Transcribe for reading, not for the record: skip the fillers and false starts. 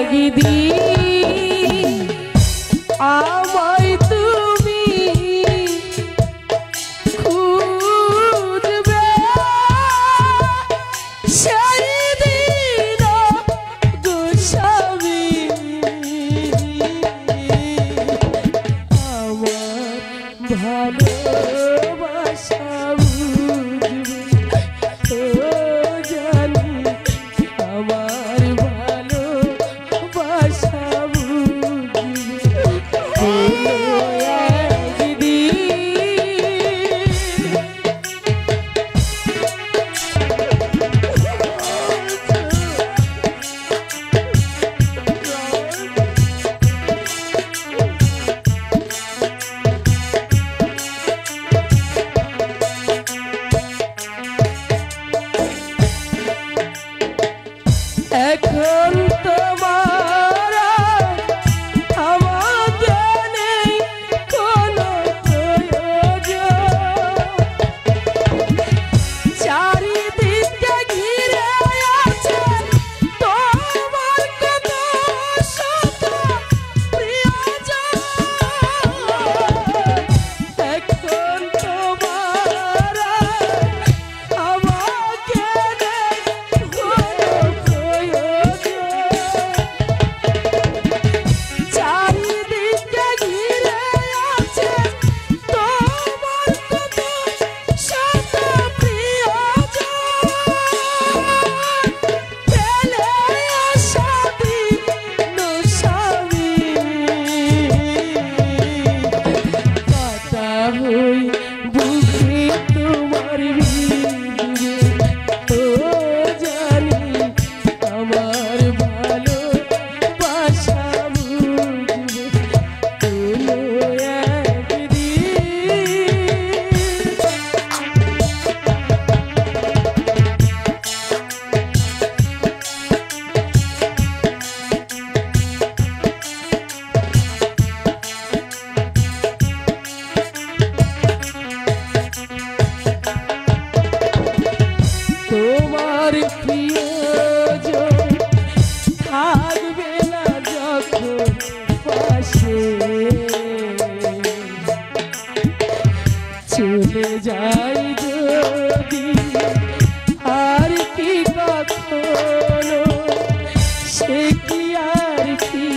একদিন আমায় তুমি খুঁজবে, সেই দিন গো স্বামী আমার ভালোবাসা বুঝবে, ও জানি আমার ভালোবাসা বুঝবে। এখন তোমার আমাদের নেই কোনো প্রয়োজন, চারিদিকে ঘিরে আছে তোমার কত শত প্রিয়জন। এখন তোমার আমাকে নেই কোনো চারিদিকে ঘিরে আছে তোমার কত শত প্রিয়জন, ফেলে আসা দিন স্বামী কাটা হই বুকে তোমার ভিড়ে, ও জানি আমার ভালোবাসা বুঝবে, কোনো তোমার প্রিয়জন থাকবে না যখন পাশে, চলে যাই যদি আর কি কখনো, সে কি আর কি